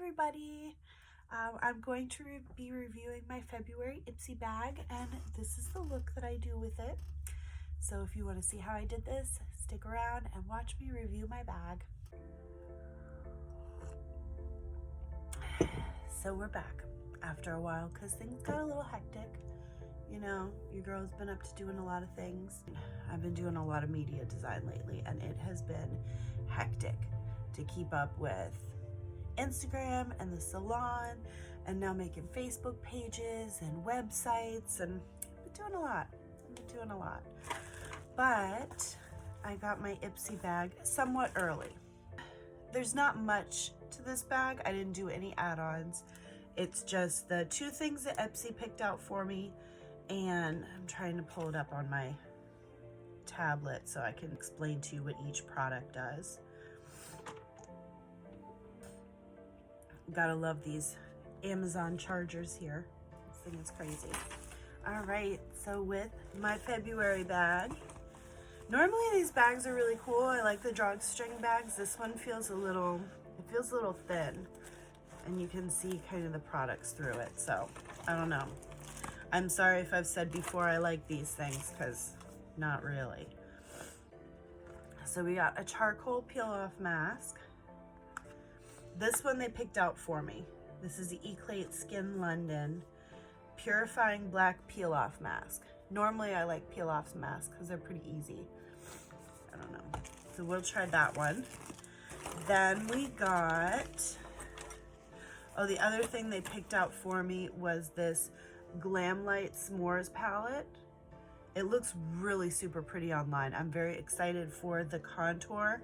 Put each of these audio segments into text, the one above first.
everybody. I'm going to be reviewing my February Ipsy bag, and this is the look that I do with it. So if you want to see how I did this, stick around and watch me review my bag. So we're back after a while because things got a little hectic. You know, your girl's been up to doing a lot of things. I've been doing a lot of media design lately, and it has been hectic to keep up with Instagram and the salon, and now making Facebook pages and websites, and I've been doing a lot. But I got my Ipsy bag somewhat early. There's not much to this bag. I didn't do any add-ons. It's just the two things that Ipsy picked out for me, and I'm trying to pull it up on my tablet so I can explain to you what each product does. Gotta love these Amazon chargers here. This thing is crazy. All right, so with my February bag, normally these bags are really cool. I like the drawstring bags. This one feels a little thin, and you can see kind of the products through it. So I don't know. I'm sorry if I've said before I like these things, because not really. So we got a charcoal peel off mask. This one they picked out for me. This is the Eclate Skin London Purifying Black Peel Off Mask. Normally I like peel off masks because they're pretty easy. I don't know. So we'll try that one. Then we got, the other thing they picked out for me was this Glam Light S'mores palette. It looks really super pretty online. I'm very excited for the contour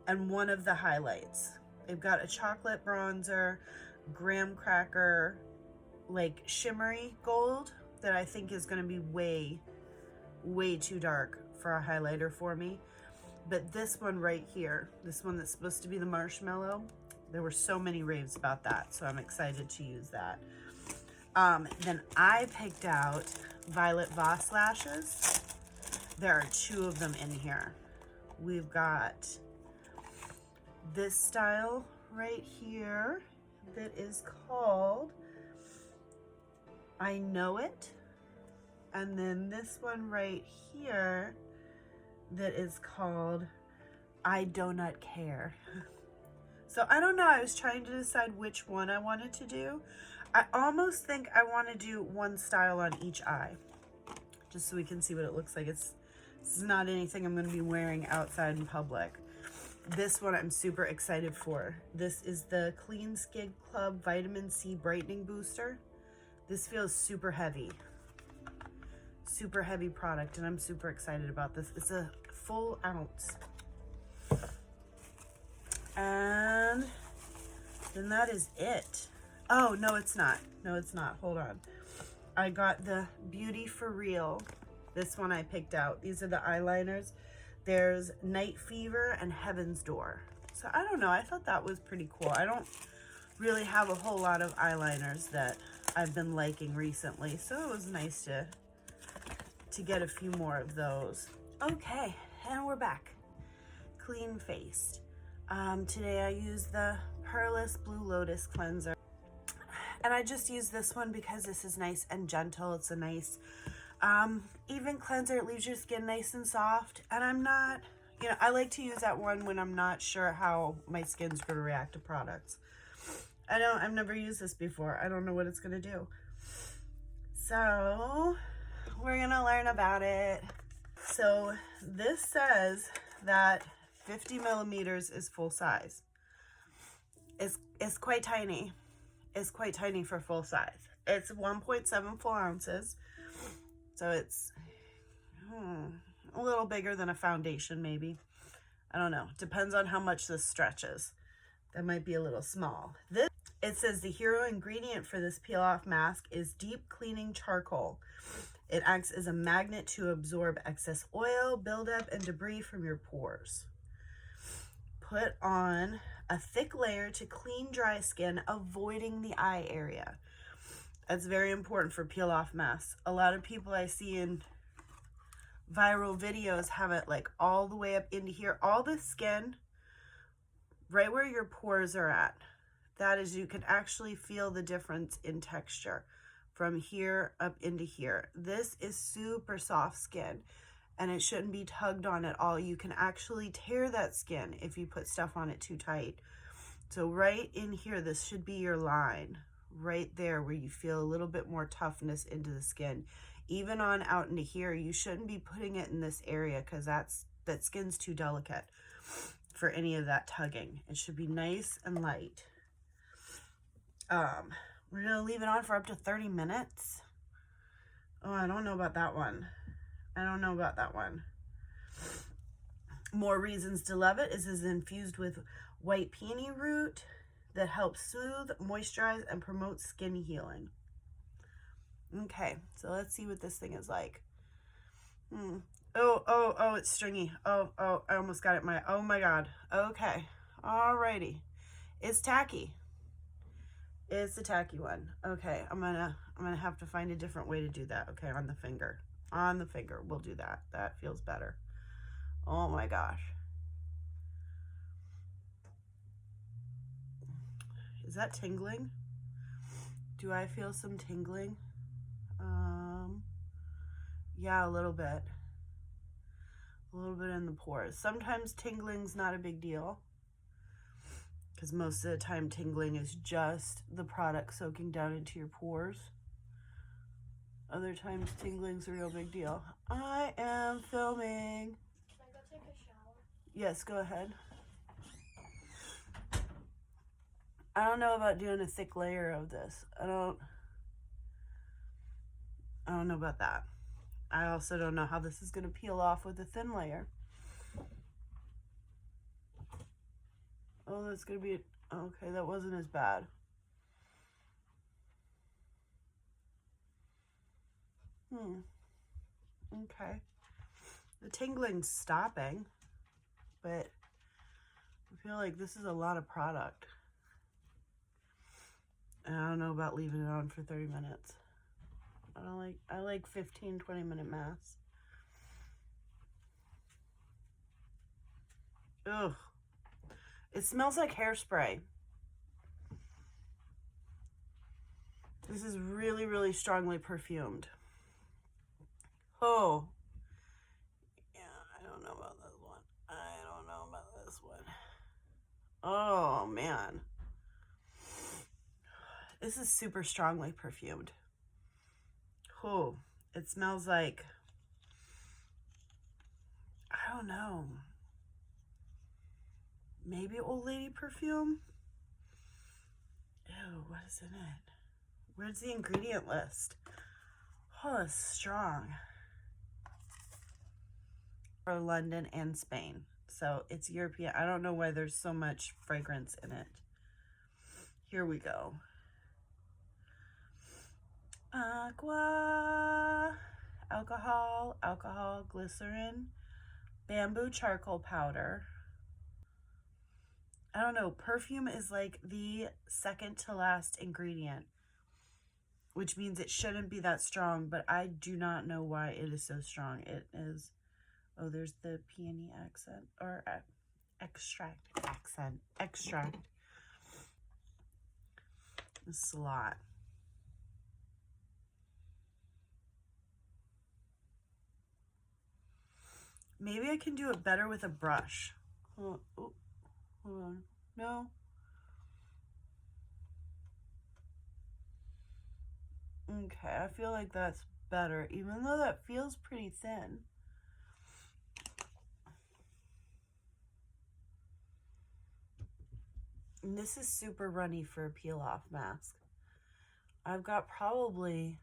and one of the highlights. They've got a chocolate bronzer, graham cracker, like shimmery gold that I think is going to be way too dark for a highlighter for me. But this one right here, this one that's supposed to be the marshmallow, there were so many raves about that, so I'm excited to use that. Then I picked out Violet Voss lashes. There are two of them in here. We've got this style right here that is called I Know It, and then this one right here that is called I Do Not Care. So I don't know, I was trying to decide which one I wanted to do. I almost think I want to do one style on each eye, just so we can see what it looks like. This is not anything I'm going to be wearing outside in public. This one I'm super excited for. This is the Clean Skin Club Vitamin C Brightening Booster. This feels super heavy product, and I'm super excited about this. It's a full ounce. And then that is it. Oh, no, it's not. No, it's not. Hold on. I got the Beauty for Real. This one I picked out. These are the eyeliners. There's Night Fever and Heaven's Door. So I don't know, I thought that was pretty cool. I don't really have a whole lot of eyeliners that I've been liking recently, so it was nice to get a few more of those. Okay, and we're back. Clean faced. Today I used the Pearless Blue Lotus Cleanser. And I just used this one because this is nice and gentle. It's a nice even cleanser. It leaves your skin nice and soft, and I'm not, I like to use that one when I'm not sure how my skin's going to react to products. I've never used this before. I don't know what it's going to do. So we're going to learn about it. So this says that 50 millimeters is full size. It's quite tiny. It's quite tiny for full size. It's 1.74 ounces. So it's a little bigger than a foundation, maybe. I don't know. Depends on how much this stretches. That might be a little small. It says the hero ingredient for this peel-off mask is deep cleaning charcoal. It acts as a magnet to absorb excess oil, buildup, and debris from your pores. Put on a thick layer to clean dry skin, avoiding the eye area. That's very important for peel-off masks. A lot of people I see in viral videos have it like all the way up into here. All the skin, right where your pores are at, that is, you can actually feel the difference in texture from here up into here. This is super soft skin, and it shouldn't be tugged on at all. You can actually tear that skin if you put stuff on it too tight. So right in here, this should be your line, right there where you feel a little bit more toughness into the skin. Even on out into here, you shouldn't be putting it in this area because that skin's too delicate for any of that tugging. It should be nice and light. We're gonna leave it on for up to 30 minutes. Oh, I don't know about that one. I don't know about that one. More reasons to love it. Is infused with white peony root that helps soothe, moisturize, and promote skin healing. Okay, so let's see what this thing is like. Oh, it's stringy. Oh, I almost got it. Oh my God. Okay, alrighty. It's tacky. It's a tacky one. Okay, I'm gonna have to find a different way to do that. Okay, on the finger. On the finger, we'll do that. That feels better. Oh my gosh. Is that tingling? Do I feel some tingling? Yeah, a little bit. A little bit in the pores. Sometimes tingling's not a big deal, because most of the time tingling is just the product soaking down into your pores. Other times tingling's a real big deal. I am filming. Can I go take a shower? Yes, go ahead. I don't know about doing a thick layer of this. I don't know about that. I also don't know how this is going to peel off with a thin layer. Oh, that's going to be... Okay, that wasn't as bad. Okay. The tingling's stopping, but I feel like this is a lot of product. And I don't know about leaving it on for 30 minutes. I like 15, 20-minute masks. Ugh. It smells like hairspray. This is really, really strongly perfumed. Oh. Yeah, I don't know about this one. I don't know about this one. Oh, man. This is super strongly perfumed. Oh, it smells like, I don't know, maybe old lady perfume? Ew, what is in it? Where's the ingredient list? Oh, it's strong. For London and Spain. So it's European. I don't know why there's so much fragrance in it. Here we go. Aqua, alcohol, glycerin, bamboo charcoal powder. I don't know, perfume is like the second to last ingredient, which means it shouldn't be that strong, but I do not know why it is so strong. It is, oh, there's the peony accent, or extract. This is a lot. Maybe I can do it better with a brush. Oh, hold on. No. Okay, I feel like that's better, even though that feels pretty thin. And this is super runny for a peel-off mask. I've got probably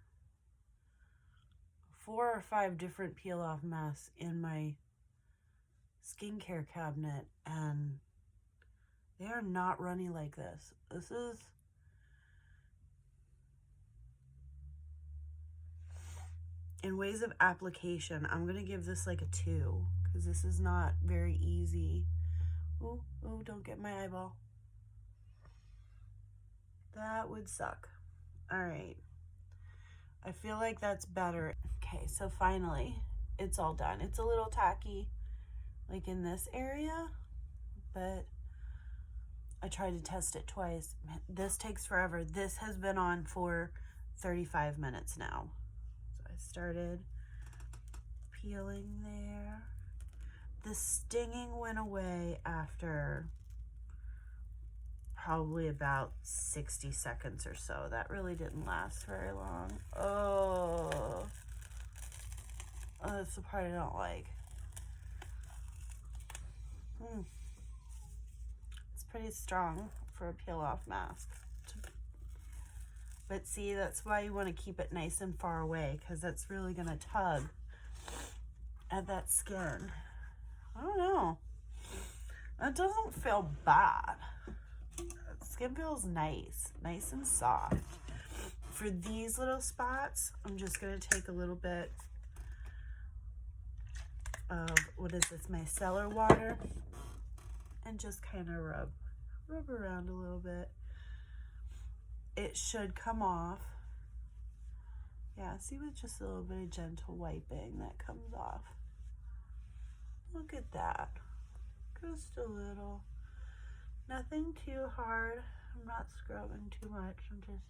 4 or 5 different peel-off masks in my skincare cabinet, and they are not runny like this. This is... In ways of application, I'm going to give this like a 2, because this is not very easy. Oh, don't get my eyeball. That would suck. All right. I feel like that's better. Okay, so finally, it's all done. It's a little tacky, like in this area, but I tried to test it twice. This takes forever. This has been on for 35 minutes now. So I started peeling there. The stinging went away after probably about 60 seconds or so. That really didn't last very long. Oh, that's the part I don't like. It's pretty strong for a peel off mask. But see, that's why you want to keep it nice and far away, because that's really going to tug at that skin. I don't know. That doesn't feel bad. Skin feels nice and soft. For these little spots, I'm just going to take a little bit of, what is this, micellar water, and just kind of rub around a little bit. It should come off. Yeah, see, with just a little bit of gentle wiping, that comes off. Look at that. Just a little. Nothing too hard. I'm not scrubbing too much. I'm just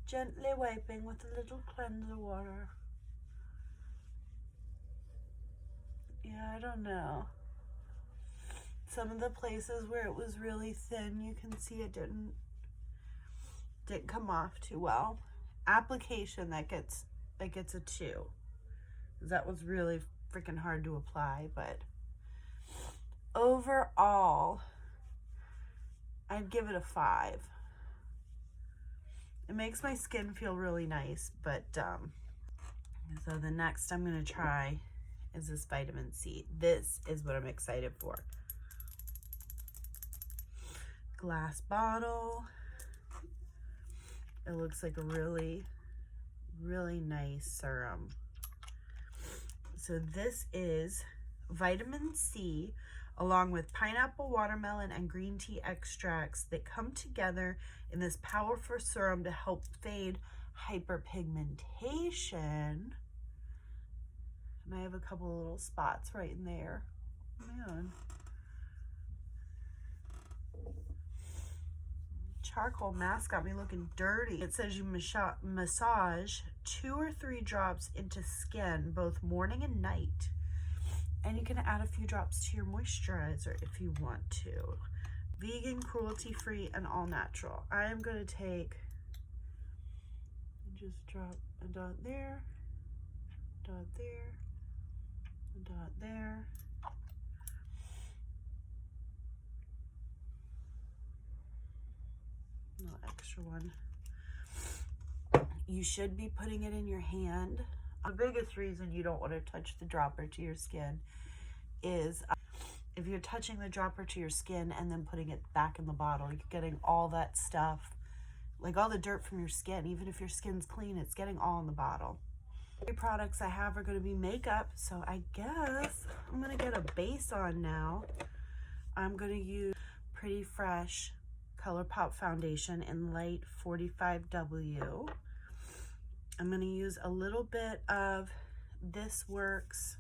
gently wiping with a little cleanser water. Yeah, I don't know. Some of the places where it was really thin, you can see it didn't come off too well. Application, that gets a 2. That was really freaking hard to apply, but overall, I'd give it a 5. It makes my skin feel really nice, but so the next I'm gonna try is this vitamin C. This is what I'm excited for. Glass bottle. It looks like a really, really nice serum. So this is vitamin C along with pineapple, watermelon, and green tea extracts that come together in this powerful serum to help fade hyperpigmentation. And I have a couple of little spots right in there. Man. Charcoal mask got me looking dirty. It says you massage 2 or 3 drops into skin both morning and night. And you can add a few drops to your moisturizer if you want to. Vegan, cruelty-free, and all natural. I am going to take and just drop a dot there, dot there, a dot there. A little extra one. You should be putting it in your hand. The biggest reason you don't want to touch the dropper to your skin is if you're touching the dropper to your skin and then putting it back in the bottle, you're getting all that stuff, like all the dirt from your skin. Even if your skin's clean, it's getting all in the bottle. The products I have are going to be makeup, so I guess I'm going to get a base on now. I'm going to use Pretty Fresh ColourPop foundation in light 45W. I'm going to use a little bit of This Works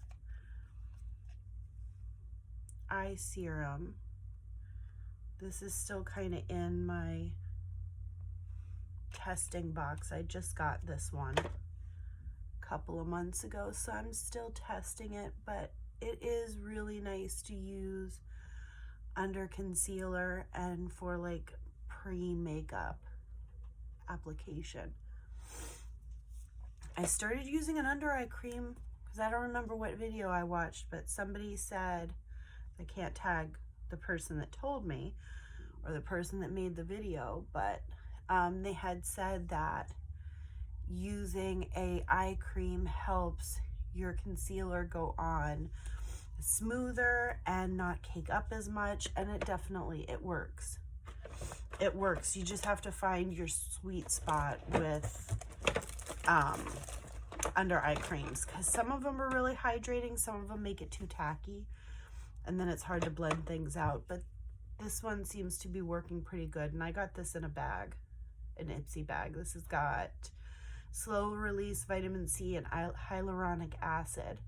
eye serum. This is still kind of in my testing box. I just got this one a couple of months ago, so I'm still testing it, but it is really nice to use under concealer and for like pre-makeup application. I started using an under eye cream because I don't remember what video I watched, but somebody said, I can't tag the person that told me or the person that made the video, but they had said that using a eye cream helps your concealer go on smoother and not cake up as much, and it works. It works. You just have to find your sweet spot with under eye creams, because some of them are really hydrating, some of them make it too tacky, and then it's hard to blend things out. But this one seems to be working pretty good, and I got this in a bag, an Ipsy bag. This has got slow release vitamin C and hyaluronic acid.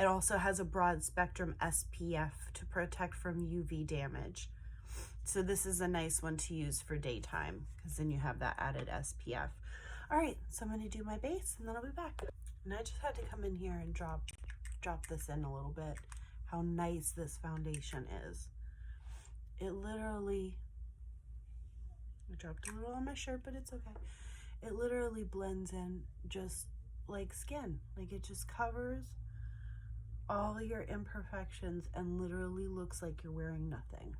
It also has a broad spectrum SPF to protect from UV damage. So this is a nice one to use for daytime because then you have that added SPF. All right, so I'm going to do my base and then I'll be back. And I just had to come in here and drop this in a little bit. How nice this foundation is. It literally, I dropped a little on my shirt, but it's okay. It literally blends in just like skin. Like it just covers all your imperfections and literally looks like you're wearing nothing.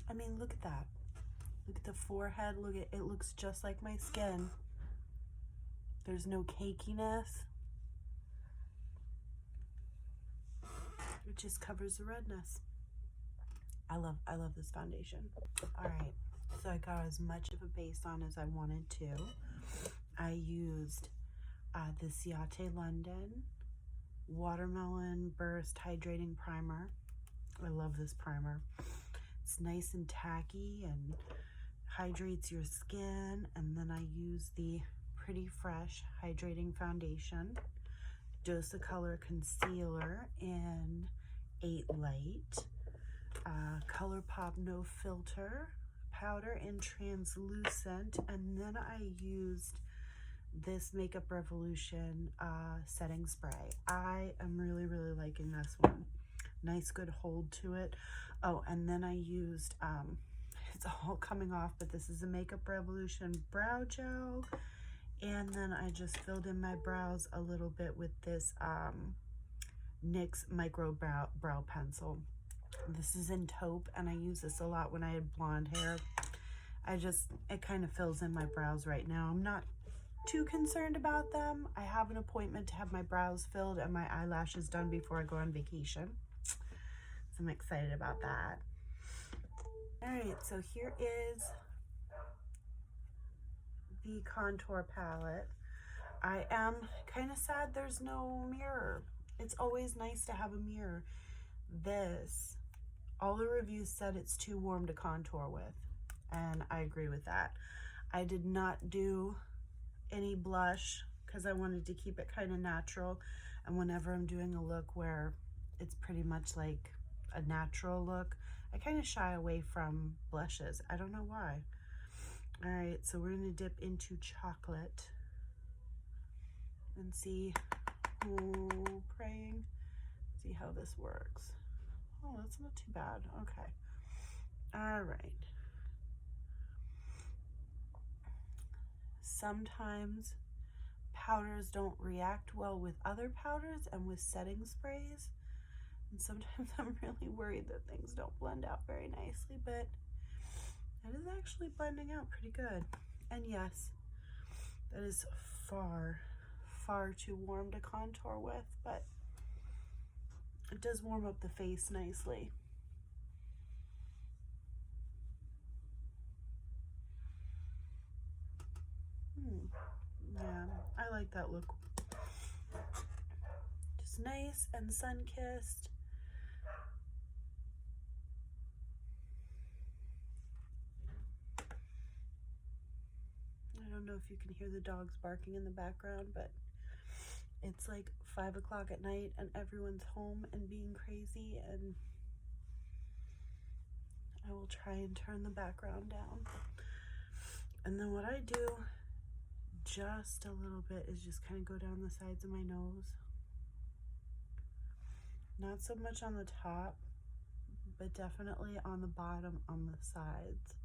I mean, look at that. Look at the forehead. Look at it, looks just like my skin. There's no cakiness. It just covers the redness. I love this foundation. All right, so I got as much of a base on as I wanted to. I used the Ciate London Watermelon Burst Hydrating Primer. I love this primer. It's nice and tacky and hydrates your skin. And then I use the Pretty Fresh Hydrating Foundation, Dose of Color Concealer in 8 Light, ColourPop No Filter Powder in Translucent, and then I used this Makeup Revolution setting spray. I am really liking this one. Nice good hold to it. Oh, and then I used it's all coming off, but this is a Makeup Revolution brow gel, and then I just filled in my brows a little bit with this NYX micro brow pencil. This is in taupe, and I use this a lot when I had blonde hair. It kind of fills in my brows right now. I'm not too concerned about them. I have an appointment to have my brows filled and my eyelashes done before I go on vacation. So I'm excited about that. All right, so here is the contour palette. I am kind of sad there's no mirror. It's always nice to have a mirror. This, all the reviews said it's too warm to contour with, and I agree with that. I did not do any blush because I wanted to keep it kind of natural, and whenever I'm doing a look where it's pretty much like a natural look, I kind of shy away from blushes. I don't know why. All right, so we're gonna dip into chocolate and see, praying, see how this works. Oh, that's not too bad. Okay. All right. Sometimes powders don't react well with other powders and with setting sprays. And sometimes I'm really worried that things don't blend out very nicely, but that is actually blending out pretty good. And yes, that is far too warm to contour with, but it does warm up the face nicely. Yeah, I like that look. Just nice and sun-kissed. I don't know if you can hear the dogs barking in the background, but it's like 5 o'clock at night and everyone's home and being crazy, and I will try and turn the background down. And then what I do just a little bit is just kind of go down the sides of my nose. Not so much on the top, but definitely on the bottom, on the sides.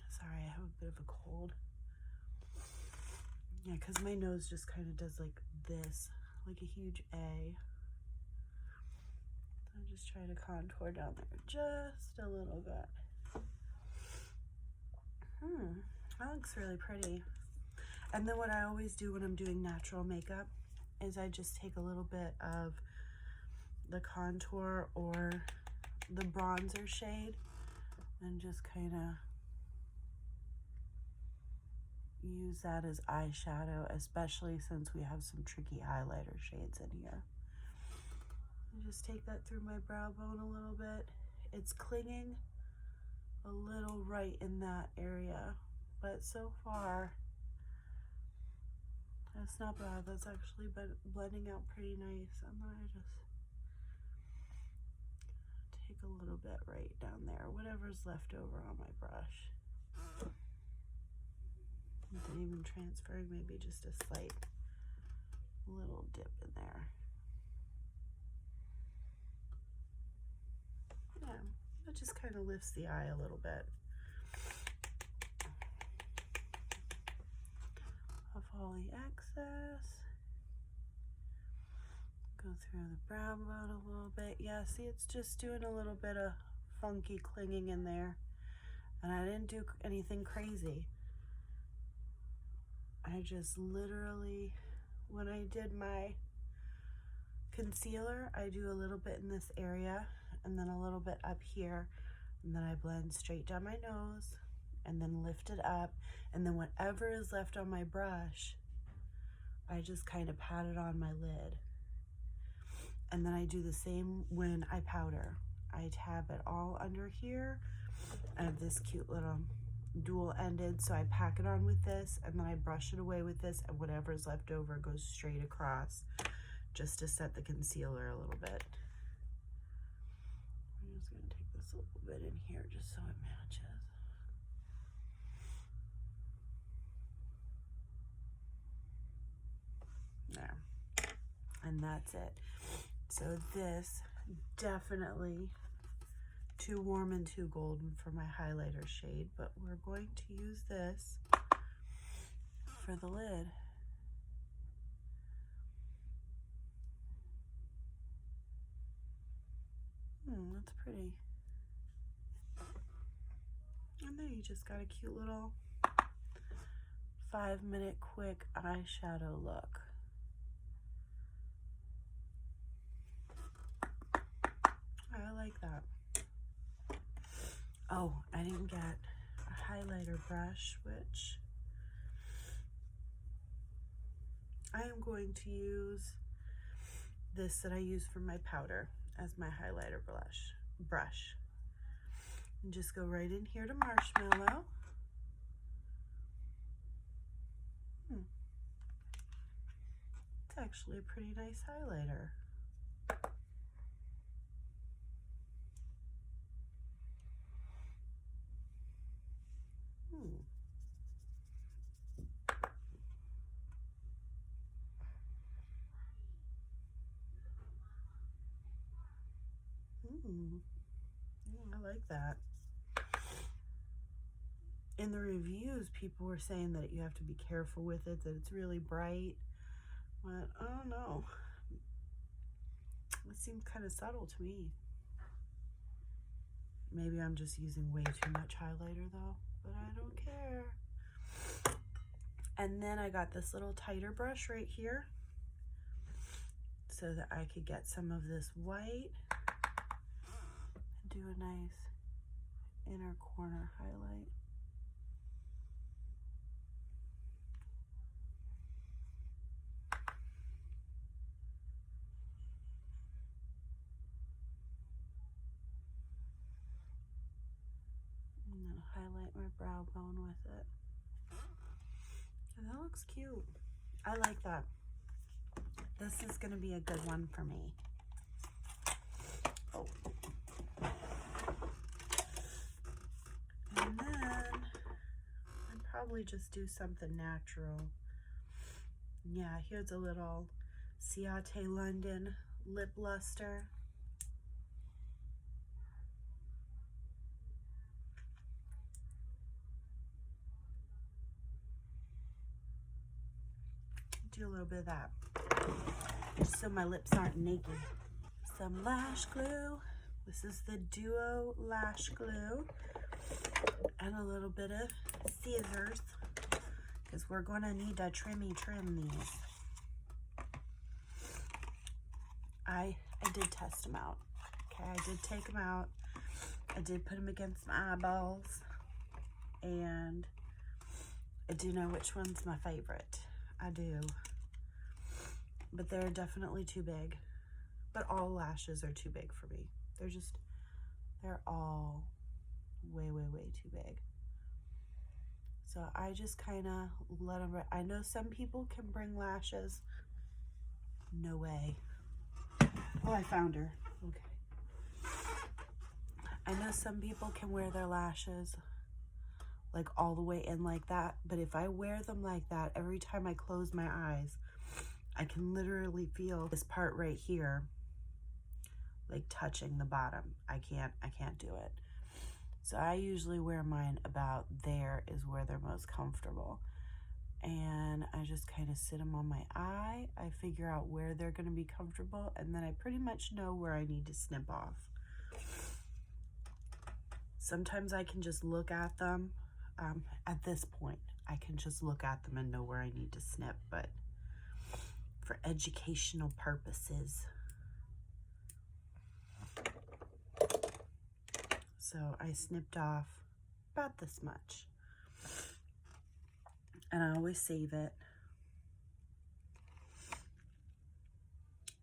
Sorry, I have a bit of a cold. Yeah, because my nose just kind of does like this, like a huge A. So I'll just try to contour down there just a little bit. That looks really pretty. And then what I always do when I'm doing natural makeup is I just take a little bit of the contour or the bronzer shade and just kind of use that as eyeshadow, especially since we have some tricky highlighter shades in here. And just take that through my brow bone a little bit. It's clinging a little right in that area, but so far that's not bad. That's actually been blending out pretty nice. And then I just take a little bit right down there, whatever's left over on my brush. And then even transferring maybe just a slight little dip in there. Yeah, it just kind of lifts the eye a little bit. Off all the excess. Go through the brow bone a little bit. Yeah, see, it's just doing a little bit of funky clinging in there. And I didn't do anything crazy. I just literally, when I did my concealer, I do a little bit in this area and then a little bit up here. And then I blend straight down my nose and then lift it up. And then whatever is left on my brush, I just kind of pat it on my lid. And then I do the same when I powder. I tab it all under here. I have this cute little dual ended, so I pack it on with this and then I brush it away with this, and whatever is left over goes straight across just to set the concealer a little bit. I'm just going to take this a little bit in here just so it matches. There. And that's it. So this definitely too warm and too golden for my highlighter shade, but we're going to use this for the lid. That's pretty. And then you just got a cute little 5-minute quick eyeshadow look. I like that. Oh, I didn't get a highlighter brush, which I am going to use this that I use for my powder as my highlighter brush. And just go right in here to Marshmallow. It's actually a pretty nice highlighter. I like that. In the reviews, people were saying that you have to be careful with it, that it's really bright. But I don't know. It seems kind of subtle to me. Maybe I'm just using way too much highlighter though, but I don't care. And then I got this little tighter brush right here so that I could get some of this white and do a nice inner corner highlight. And then highlight my brow bone with it. And that looks cute. I like that. This is going to be a good one for me. Oh. And then I'd probably just do something natural. Yeah, here's a little Ciate London lip luster. Do a little bit of that, just so my lips aren't naked. Some lash glue. This is the Duo Lash Glue. And a little bit of scissors, because we're going to need to trim these. I did test them out. Okay, I did take them out. I did put them against my eyeballs. And I do know which one's my favorite. I do. But they're definitely too big. But all lashes are too big for me. They're all way, way, way too big. So I just kind of let them, I know some people can bring lashes. No way. Oh, I found her. Okay. I know some people can wear their lashes like all the way in like that, but if I wear them like that, every time I close my eyes, I can literally feel this part right here like touching the bottom. I can't do it. So I usually wear mine about there is where they're most comfortable. And I just kind of sit them on my eye. I figure out where they're going to be comfortable, and then I pretty much know where I need to snip off. Sometimes I can just look at them. At this point, I can just look at them and know where I need to snip, but for educational purposes. So I snipped off about this much. And I always save it.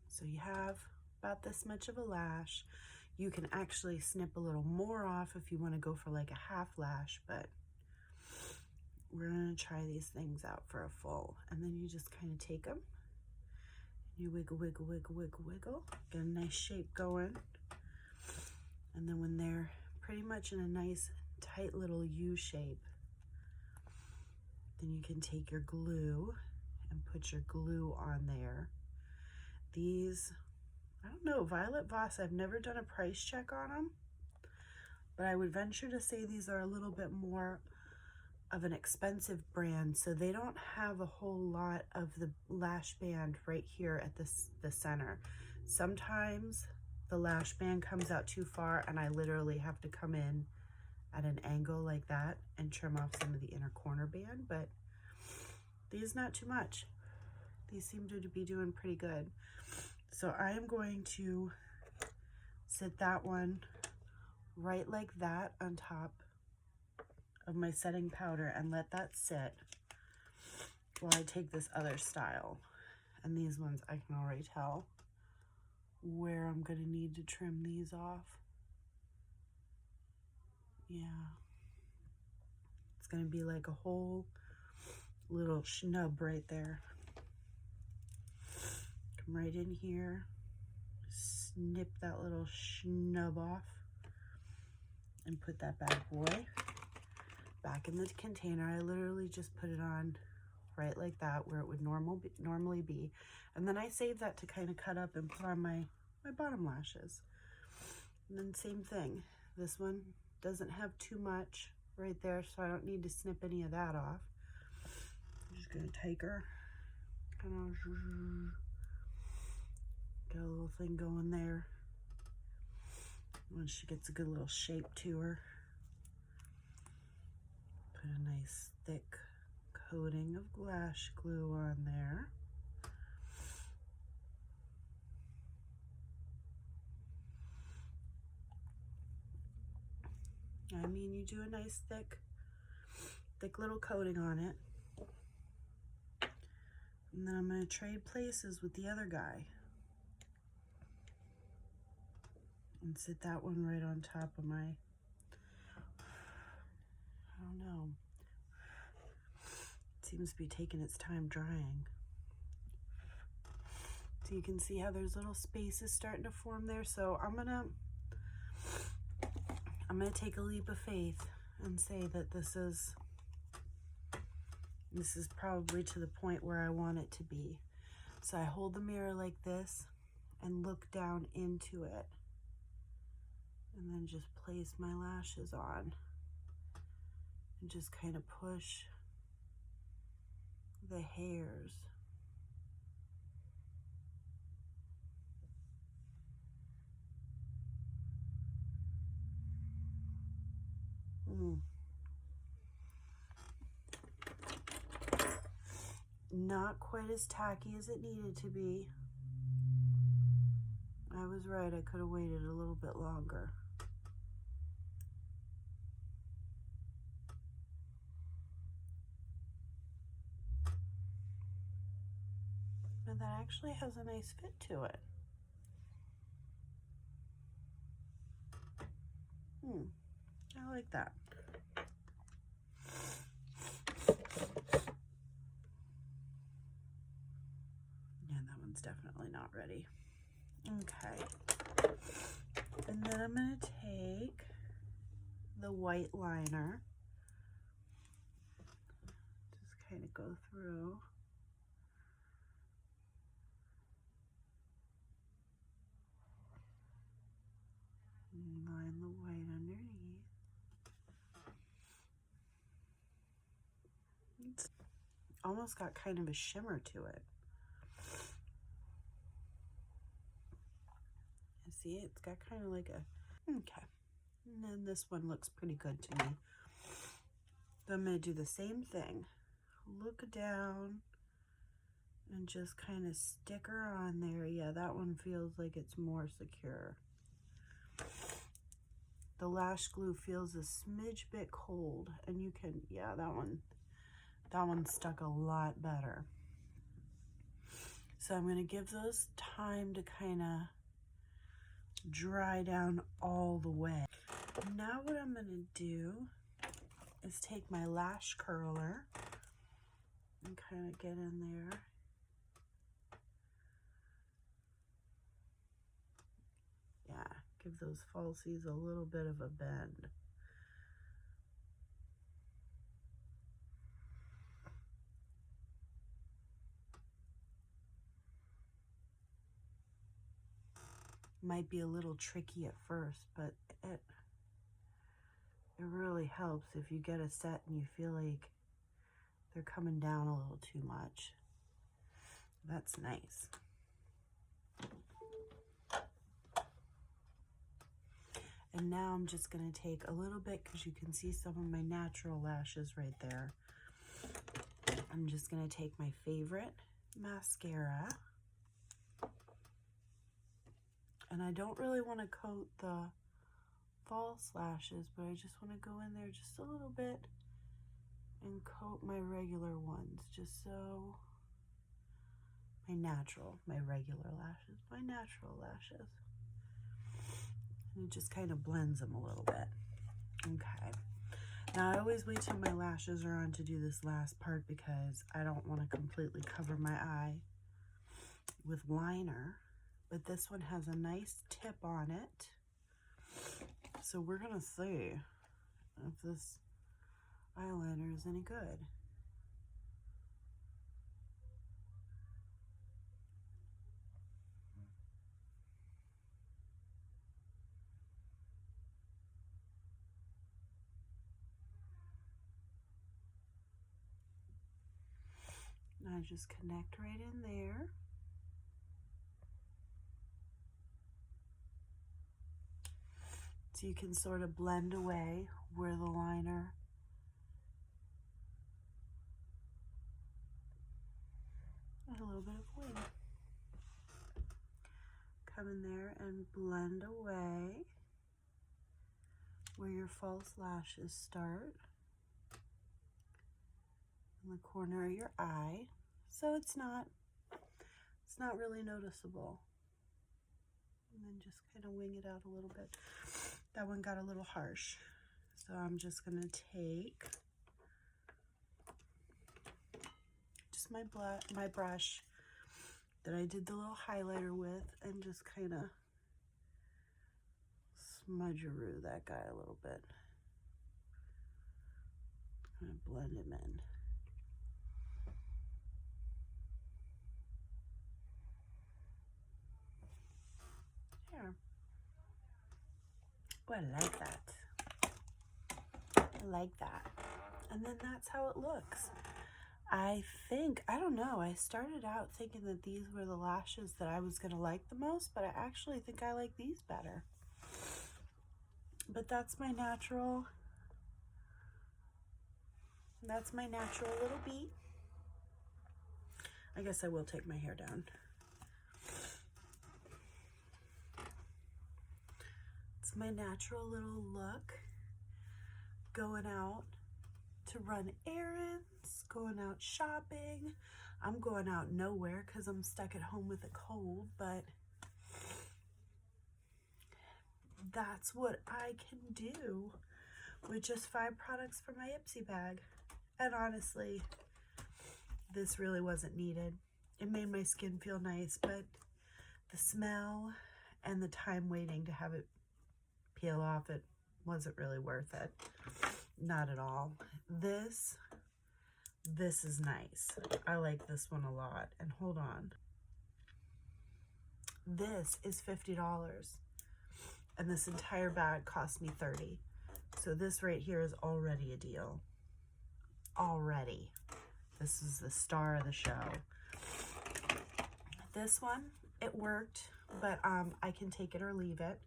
So you have about this much of a lash. You can actually snip a little more off if you want to go for like a half lash, but we're going to try these things out for a full. And then you just kind of take them. You wiggle, wiggle, wiggle, wiggle, wiggle. Get a nice shape going. And then when they're pretty much in a nice tight little U shape, then you can take your glue and put your glue on there. These, I don't know, Violet Voss, I've never done a price check on them, but I would venture to say these are a little bit more of an expensive brand, so they don't have a whole lot of the lash band right here at the center. Sometimes the lash band comes out too far and I literally have to come in at an angle like that and trim off some of the inner corner band, but these not too much. These seem to be doing pretty good. So I am going to sit that one right like that on top of my setting powder and let that sit while I take this other style. And these ones I can already tell where I'm going to need to trim these off. Yeah. It's going to be like a whole little snub right there. Come right in here, snip that little snub off, and put that bad boy back in the container. I literally just put it on right like that where it would normally be. And then I save that to kind of cut up and put on my bottom lashes. And then same thing. This one doesn't have too much right there, so I don't need to snip any of that off. I'm just going to take her, kind of get a little thing going there. Once she gets a good little shape to her, put a nice thick coating of lash glue on there. I mean, you do a nice thick little coating on it. And then I'm going to trade places with the other guy. And sit that one right on top of my, I don't know. It seems to be taking its time drying. So you can see how there's little spaces starting to form there. So I'm gonna take a leap of faith and say that this is probably to the point where I want it to be. So I hold the mirror like this and look down into it. And then just place my lashes on and just kind of push the hairs. Not quite as tacky as it needed to be. I was right, I could have waited a little bit longer. And that actually has a nice fit to it. I like that. Yeah, that one's definitely not ready. Okay. And then I'm going to take the white liner. Just kind of go through. And line the white underneath. It's almost got kind of a shimmer to it. You see, it's got kind of like a, okay. And then this one looks pretty good to me. So I'm going to do the same thing. Look down and just kind of stick her on there. Yeah, that one feels like it's more secure. The lash glue feels a smidge bit cold, and you can, yeah, that one stuck a lot better. So I'm going to give those time to kind of dry down all the way. Now what I'm going to do is take my lash curler and kind of get in there. Yeah, give those falsies a little bit of a bend. Might be a little tricky at first, but it really helps if you get a set and you feel like they're coming down a little too much. That's nice. And now I'm just going to take a little bit, because you can see some of my natural lashes right there. I'm just going to take my favorite mascara. And I don't really want to coat the false lashes, but I just want to go in there just a little bit and coat my regular ones, just so my regular lashes, my natural lashes. And it just kind of blends them a little bit. Okay. Now I always wait till my lashes are on to do this last part, because I don't want to completely cover my eye with liner. But this one has a nice tip on it. So we're going to see if this eyeliner is any good. I just connect right in there. So you can sort of blend away where the liner and a little bit of wing. Come in there and blend away where your false lashes start in the corner of your eye, so it's not really noticeable. And then just kind of wing it out a little bit. That one got a little harsh, so I'm just gonna take just my brush that I did the little highlighter with, and just kind of smudgeroo that guy a little bit. Kind of blend him in. There. Oh, I like that. I like that. And then that's how it looks. I don't know, I started out thinking that these were the lashes that I was going to like the most, but I actually think I like these better. But that's my natural little beat. I guess I will take my hair down. It's my natural little look, going out to run errands, going out shopping. I'm going out nowhere because I'm stuck at home with a cold, but that's what I can do with just 5 products for my Ipsy bag. And honestly, this really wasn't needed. It made my skin feel nice, but the smell and the time waiting to have it peel off, it wasn't really worth it. Not at all. This is nice. I like this one a lot. And hold on. This is $50. And this entire bag cost me $30. So this right here is already a deal. Already. This is the star of the show. This one, it worked, but I can take it or leave it.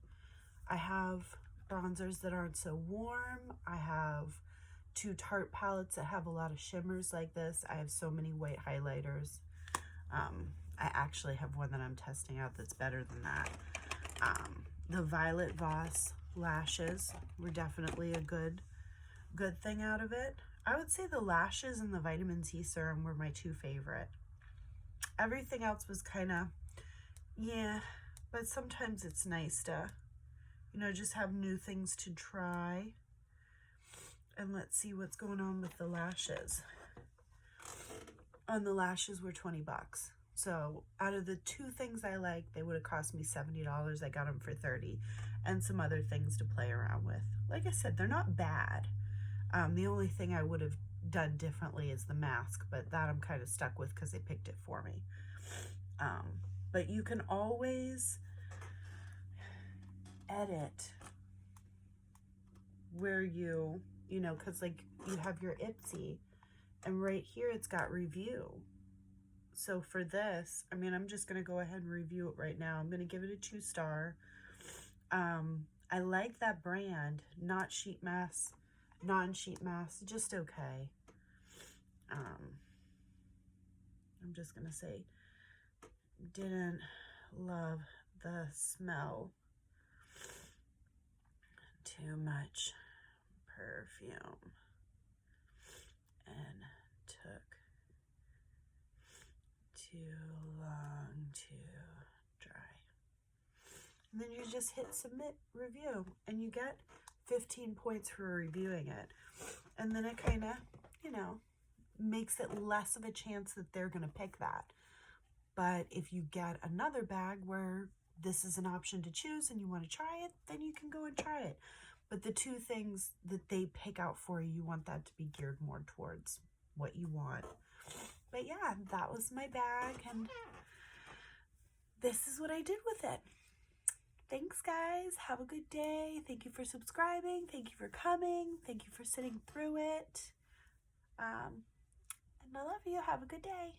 I have bronzers that aren't so warm. I have 2 Tarte palettes that have a lot of shimmers like this. I have so many white highlighters. I actually have one that I'm testing out that's better than that. The Violet Voss lashes were definitely a good thing out of it. I would say the lashes and the vitamin C serum were my 2 favorite. Everything else was kind of, yeah, but sometimes it's nice to, you know, just have new things to try. And let's see what's going on with the lashes. And the lashes were 20 bucks. So out of the 2 things I liked, they would have cost me $70. I got them for 30, and some other things to play around with. Like I said, they're not bad. The only thing I would have done differently is the mask, but that I'm kind of stuck with because they picked it for me. But you can always edit where you know, because like you have your Ipsy, and right here it's got review. So for this, I mean, I'm just going to go ahead and review it right now. I'm going to give it a 2-star. I like that brand, not sheet mask, non-sheet mask, just okay. I'm just going to say, didn't love the smell. Too much perfume. And took too long to dry. And then you just hit submit review, and you get 15 points for reviewing it. And then it kind of, you know, makes it less of a chance that they're going to pick that. But if you get another bag where this is an option to choose and you want to try it, then you can go and try it. But the 2 things that they pick out for you, you want that to be geared more towards what you want. But yeah, that was my bag, and this is what I did with it. Thanks, guys. Have a good day. Thank you for subscribing. Thank you for coming. Thank you for sitting through it. And I love you. Have a good day.